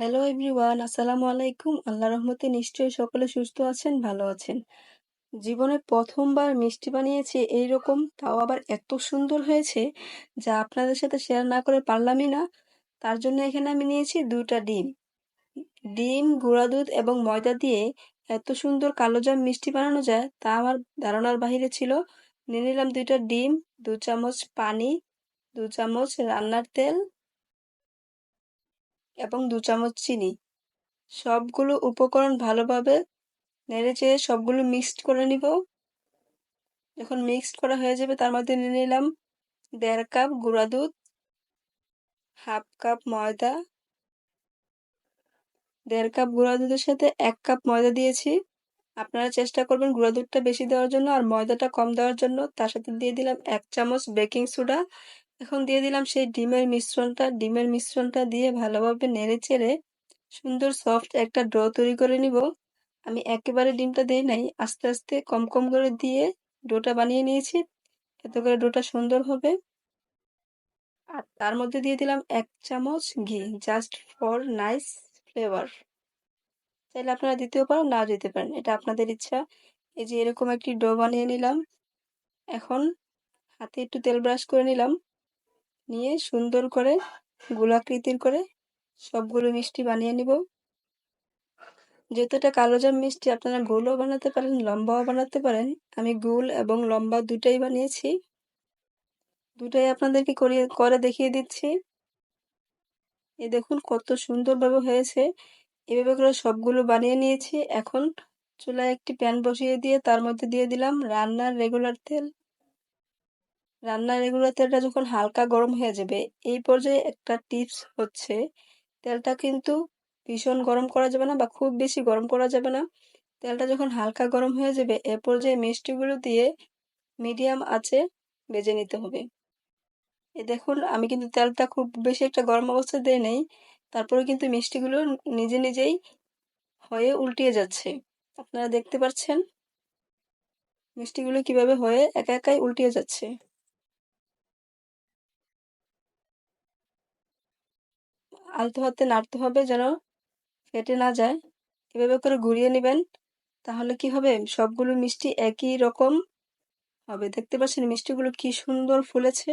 Hello everyone, আসসালামু আলাইকুম। আল্লাহর রহমতে নিশ্চয়ই সকলে সুস্থ আছেন, ভালো আছেন। জীবনে প্রথমবার মিষ্টি বানিয়েছি এইরকম, তাও আবার এত সুন্দর হয়েছে যা আপনাদের সাথে শেয়ার না করে পারলামই না। তার জন্য এখানে আমি নিয়েছি 2টা ডিম। ডিম, গুঁড়া দুধ এবং ময়দা দিয়ে এত সুন্দর কালোজাম মিষ্টি বানানো যায় তা আমার ধারণার বাহিরে ছিল। নিয়ে নিলাম 2টা ডিম, 2 চামচ পানি, 2 চামচ রান্নার তেল এবং 2 চামচ চিনি। সবগুলো উপকরণ ভালোভাবে নেড়েচেড়ে সবগুলো মিক্সড করে নিব। যখন মিক্সড করা হয়ে যাবে তার মধ্যে নিয়ে নিলাম 1.5 কাপ গুঁড়া দুধ, হাফ কাপ ময়দা। 1.5 কাপ গুঁড়া দুধের সাথে 1 কাপ ময়দা দিয়েছি। আপনারা চেষ্টা করবেন গুঁড়া দুধটা বেশি দেওয়ার জন্য আর ময়দাটা কম দেওয়ার জন্য। তার সাথে দিয়ে দিলাম 1 চামচ বেকিং সোডা। এখন দিয়ে দিলাম সেই ডিমের মিশ্রণটা। ডিমের মিশ্রণটা দিয়ে ভালোভাবে নেড়েচেড়ে সুন্দর সফট একটা ডো তৈরি করে নিব। আমি একেবারে ডিমটা দেই নাই, আস্তে আস্তে কম কম করে দিয়ে ডোটা বানিয়ে নিয়েছি। এতে করে ডোটা সুন্দর হবে। আর তার মধ্যে দিয়ে দিলাম 1 চামচ ঘি, জাস্ট ফর নাইস ফ্লেভার। চাইলে আপনারা দিতেও পারেন, নাও দিতে পারেন, এটা আপনাদের ইচ্ছা। এই যে এরকম একটি ডো বানিয়ে নিলাম। এখন হাতে একটু তেল ব্রাশ করে নিলাম, নিয়ে সুন্দর করে গোলাকৃতির করে সবগুলো মিষ্টি বানিয়ে নিব। যেহেতু এটা কালোজাম মিষ্টি, আপনারা গোলও বানাতে পারেন, লম্বাও বানাতে পারেন। আমি গোল এবং লম্বা দুটাই বানিয়েছি। দুটাই আপনাদেরকে করে দেখিয়ে দিচ্ছি। এই দেখুন কত সুন্দরভাবে হয়েছে। এভাবে করে সবগুলো বানিয়ে নিয়েছি। এখন চুলায় একটি প্যান বসিয়ে দিয়ে তার মধ্যে দিয়ে দিলাম রান্নার রেগুলার তেল। রান্নার রেগুলার তেলটা যখন হালকা গরম হয়ে যাবে, এই পর্যায়ে একটা টিপস হচ্ছে, তেলটা কিন্তু ভীষণ গরম করা যাবে না বা খুব বেশি গরম করা যাবে না। তেলটা যখন হালকা গরম হয়ে যাবে, এ পর্যায়ে মিষ্টিগুলো দিয়ে মিডিয়াম আঁচে ভেজে নিতে হবে। এই দেখুন আমি কিন্তু তেলটা খুব বেশি একটা গরম অবস্থায় দেই নাই। তারপরে কিন্তু মিষ্টিগুলো নিজে নিজেই হয়ে উল্টিয়ে যাচ্ছে। আপনারা দেখতে পাচ্ছেন মিষ্টিগুলো কিভাবে হয়ে একা একাই উল্টিয়ে যাচ্ছে। আলতো হাতে নাড়তে হবে যেন ফেটে না যায়। এভাবে করে ঘুরিয়ে নেবেন। তাহলে কি হবে, সবগুলো মিষ্টি একই রকম হবে। দেখতে পাচ্ছেন মিষ্টিগুলো কি সুন্দর ফুলেছে।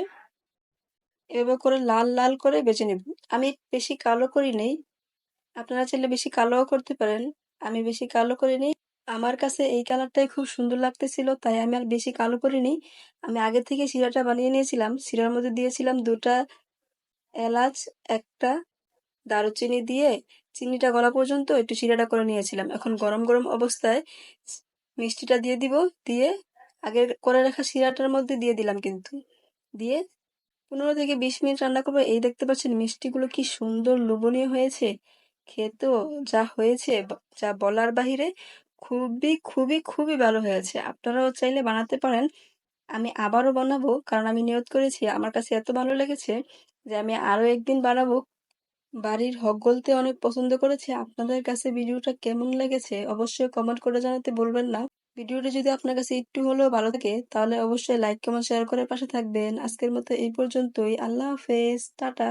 এভাবে করে লাল লাল করে ভেজে নেব। আমি বেশি কালো করি নাই, আপনারা চাইলে বেশি কালোও করতে পারেন। আমি বেশি কালো করিনি। আমার কাছে এই কালারটাই খুব সুন্দর লাগতেছিল, তাই আমি আর বেশি কালো করিনি। আমি আগে থেকে শিরাটা বানিয়ে নিয়েছিলাম। শিরার মধ্যে দিয়েছিলাম 2টা এলাচ, একটা দারুচিনি দিয়ে চিনিটা গলা পর্যন্ত একটু শিরাটা করে নিয়েছিলাম। এখন গরম গরম অবস্থায় মিষ্টিটা দিয়ে দিব। দিয়ে আগে করে রাখা শিরাটার মধ্যে দিয়ে দিলাম কিন্তু। দিয়ে 15 থেকে 20 মিনিট রান্না করবো। এই দেখতে পাচ্ছেন মিষ্টিগুলো কি সুন্দর লোভনীয় হয়েছে। খেতেও যা হয়েছে যা বলার বাহিরে, খুবই খুবই খুবই ভালো হয়েছে। আপনারাও চাইলে বানাতে পারেন। আমি আবারও বানাবো, কারণ আমি নিয়ত করেছি, আমার কাছে এত ভালো লেগেছে যে আমি আরো একদিন বানাবো। বাড়ির হক-গলতে অনেক পছন্দ করেছে। আপনাদের কাছে ভিডিওটা কেমন লেগেছে অবশ্যই কমেন্ট করে জানাতে ভুলবেন না। ভিডিওটা যদি আপনার কাছে একটু হলেও ভালো থাকে তাহলে অবশ্যই লাইক, কমেন্ট, শেয়ার করে পাশে থাকবেন। আজকের মতো এই পর্যন্তই। আল্লাহ হাফেজ, টাটা।